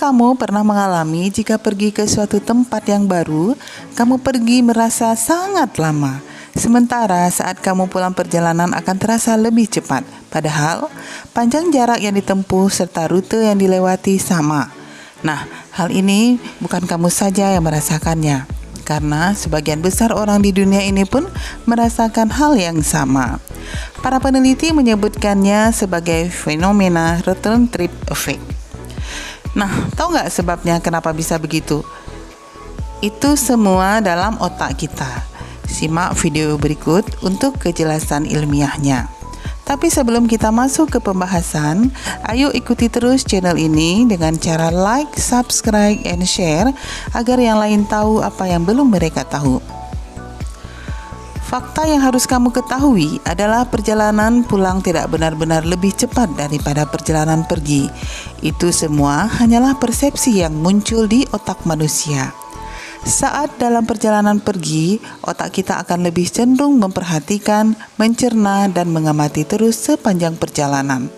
kamu pernah mengalami jika pergi ke suatu tempat yang baru, kamu pergi merasa sangat lama. Sementara saat kamu pulang perjalanan akan terasa lebih cepat. Padahal, panjang jarak yang ditempuh serta rute yang dilewati sama. Nah, hal ini bukan kamu saja yang merasakannya, karena sebagian besar orang di dunia ini pun merasakan hal yang sama. Para peneliti menyebutkannya sebagai fenomena return trip effect. Nah, tahu nggak sebabnya kenapa bisa begitu? Itu semua dalam otak kita. Simak video berikut untuk kejelasan ilmiahnya. Tapi sebelum kita masuk ke pembahasan, ayo ikuti terus channel ini dengan cara like, subscribe, and share agar yang lain tahu apa yang belum mereka tahu. Fakta yang harus kamu ketahui adalah perjalanan pulang tidak benar-benar lebih cepat daripada perjalanan pergi. Itu semua hanyalah persepsi yang muncul di otak manusia. Saat dalam perjalanan pergi, otak kita akan lebih cenderung memperhatikan, mencerna, dan mengamati terus sepanjang perjalanan.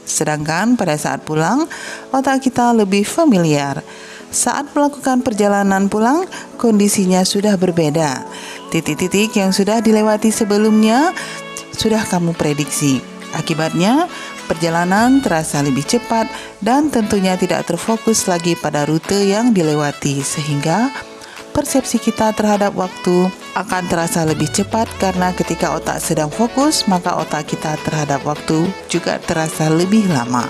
Sedangkan pada saat pulang, otak kita lebih familiar. Saat melakukan perjalanan pulang, kondisinya sudah berbeda. Titik-titik yang sudah dilewati sebelumnya sudah kamu prediksi. Akibatnya, perjalanan terasa lebih cepat dan tentunya tidak terfokus lagi pada rute yang dilewati, sehingga persepsi kita terhadap waktu akan terasa lebih cepat karena ketika otak sedang fokus, maka otak kita terhadap waktu juga terasa lebih lama.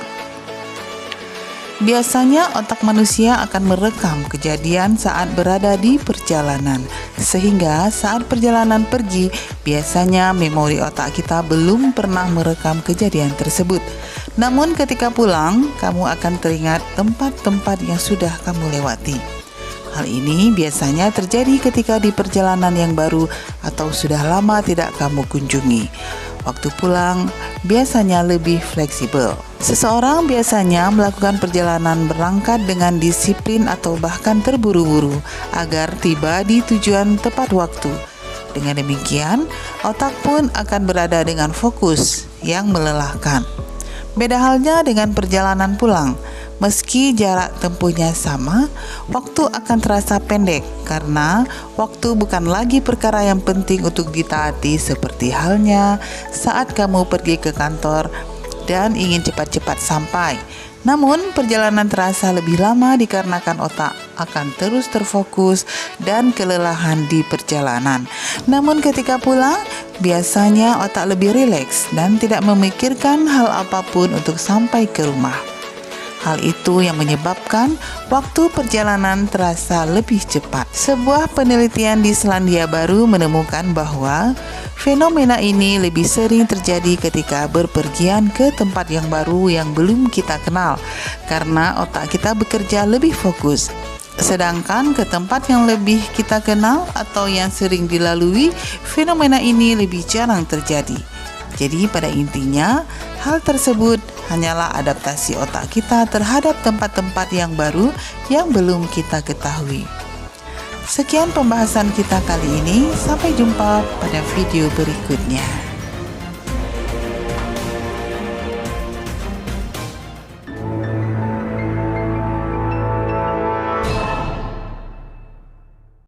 Biasanya otak manusia akan merekam kejadian saat berada di perjalanan, sehingga saat perjalanan pergi, biasanya memori otak kita belum pernah merekam kejadian tersebut. Namun ketika pulang, kamu akan teringat tempat-tempat yang sudah kamu lewati. Hal ini biasanya terjadi ketika di perjalanan yang baru atau sudah lama tidak kamu kunjungi. Waktu pulang biasanya lebih fleksibel. Seseorang biasanya melakukan perjalanan berangkat dengan disiplin atau bahkan terburu-buru agar tiba di tujuan tepat waktu. Dengan demikian, otak pun akan berada dengan fokus yang melelahkan. Beda halnya dengan perjalanan pulang. Meski jarak tempuhnya sama, waktu akan terasa pendek karena waktu bukan lagi perkara yang penting untuk ditaati seperti halnya saat kamu pergi ke kantor dan ingin cepat-cepat sampai. Namun, perjalanan terasa lebih lama dikarenakan otak akan terus terfokus dan kelelahan di perjalanan. Namun ketika pulang, biasanya otak lebih rileks dan tidak memikirkan hal apapun untuk sampai ke rumah. Hal itu yang menyebabkan waktu perjalanan terasa lebih cepat. Sebuah penelitian di Selandia Baru menemukan bahwa fenomena ini lebih sering terjadi ketika berpergian ke tempat yang baru yang belum kita kenal, karena otak kita bekerja lebih fokus. Sedangkan ke tempat yang lebih kita kenal atau yang sering dilalui, fenomena ini lebih jarang terjadi. Jadi pada intinya, hal tersebut hanyalah adaptasi otak kita terhadap tempat-tempat yang baru yang belum kita ketahui. Sekian pembahasan kita kali ini, sampai jumpa pada video berikutnya.